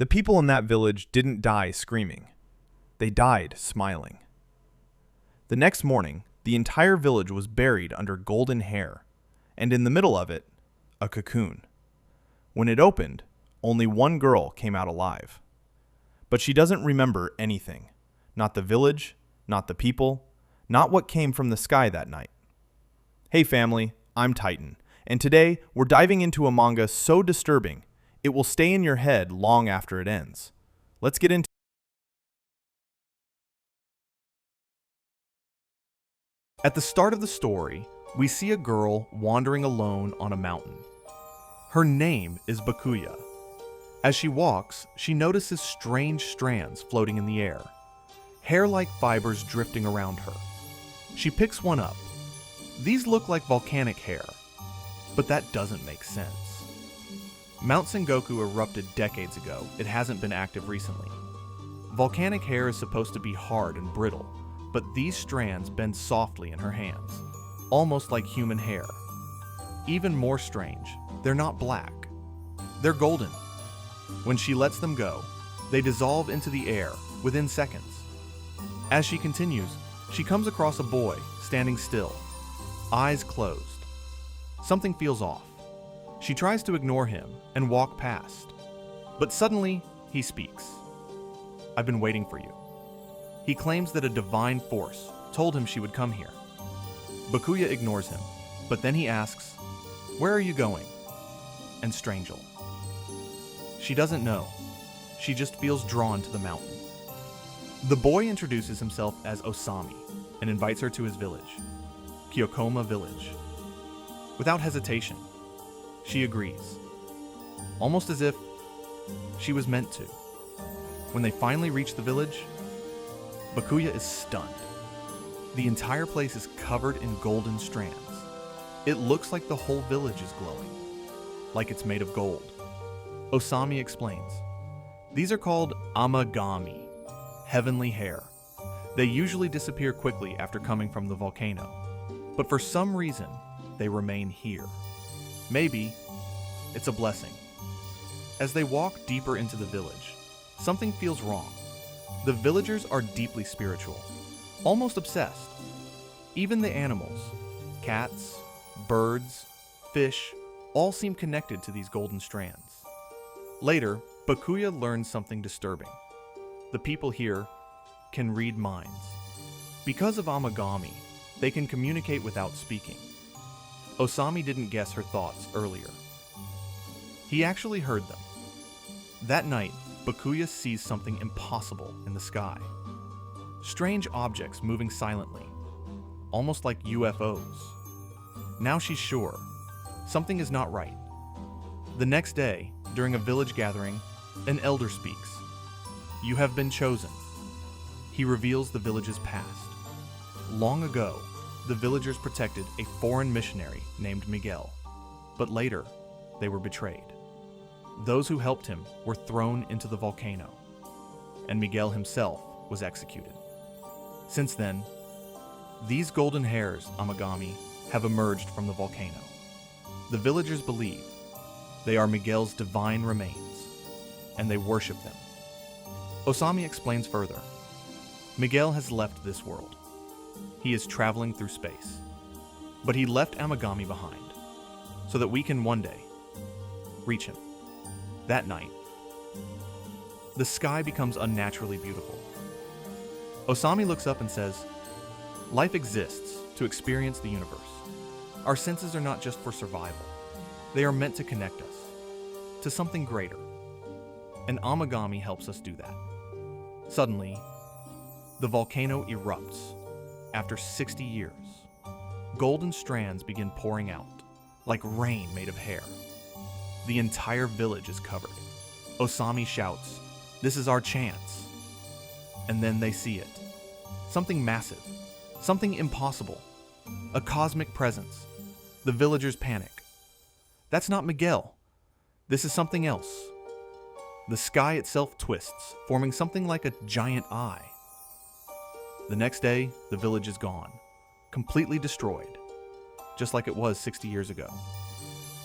The people in that village didn't die screaming. They died smiling. The next morning, the entire village was buried under golden hair, and in the middle of it, a cocoon. When it opened, only one girl came out alive. But she doesn't remember anything. Not the village, not the people, not what came from the sky that night. Hey family, I'm Titan, and today we're diving into a manga so disturbing, it will stay in your head long after it ends. Let's get into At the start of the story, we see a girl wandering alone on a mountain. Her name is Bakuya. As she walks, she notices strange strands floating in the air, hair-like fibers drifting around her. She picks one up. These look like volcanic hair, but that doesn't make sense. Mount Sengoku erupted decades ago. It hasn't been active recently. Volcanic hair is supposed to be hard and brittle, but these strands bend softly in her hands, almost like human hair. Even more strange, they're not black. They're golden. When she lets them go, they dissolve into the air within seconds. As she continues, she comes across a boy standing still, eyes closed. Something feels off. She tries to ignore him and walk past. But suddenly, he speaks. "I've been waiting for you." He claims that a divine force told him she would come here. Bakuya ignores him, but then he asks, "Where are you going?" And strangely, she doesn't know. She just feels drawn to the mountain. The boy introduces himself as Osami and invites her to his village, Kyokoma Village. Without hesitation, she agrees, almost as if she was meant to. When they finally reach the village, Bakuya is stunned. The entire place is covered in golden strands. It looks like the whole village is glowing, like it's made of gold. Osami explains, these are called amagami, heavenly hair. They usually disappear quickly after coming from the volcano, but for some reason, they remain here. Maybe it's a blessing. As they walk deeper into the village, something feels wrong. The villagers are deeply spiritual, almost obsessed. Even the animals, cats, birds, fish, all seem connected to these golden strands. Later, Bakuya learns something disturbing. The people here can read minds. Because of Amagami, they can communicate without speaking. Osami didn't guess her thoughts earlier. He actually heard them. That night, Bakuya sees something impossible in the sky. Strange objects moving silently, almost like UFOs. Now she's sure, something is not right. The next day, during a village gathering, an elder speaks. "You have been chosen." He reveals the village's past. Long ago, the villagers protected a foreign missionary named Miguel, but later, they were betrayed. Those who helped him were thrown into the volcano, and Miguel himself was executed. Since then, these golden hairs, Amagami, have emerged from the volcano. The villagers believe they are Miguel's divine remains, and they worship them. Osami explains further. Miguel has left this world. He is traveling through space, but he left Amagami behind, so that we can one day reach him. That night, the sky becomes unnaturally beautiful. Osami looks up and says, "Life exists to experience the universe. Our senses are not just for survival. They are meant to connect us to something greater. And Amagami helps us do that." Suddenly, the volcano erupts. After 60 years, golden strands begin pouring out, like rain made of hair. The entire village is covered. Osami shouts, "This is our chance." And then they see it. Something massive, something impossible, a cosmic presence. The villagers panic. That's not Miguel. This is something else. The sky itself twists, forming something like a giant eye. The next day, the village is gone, completely destroyed, just like it was 60 years ago.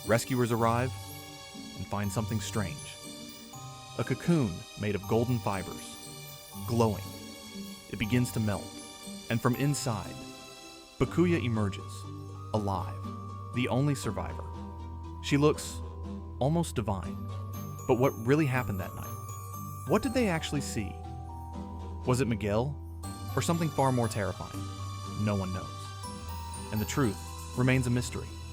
Rescuers arrive and find something strange. a cocoon made of golden fibers, glowing. It begins to melt, and from inside, Bakuya emerges, alive, the only survivor. She looks almost divine. But what really happened that night? What did they actually see? Was it Miguel, or something far more terrifying? No one knows. And the truth remains a mystery.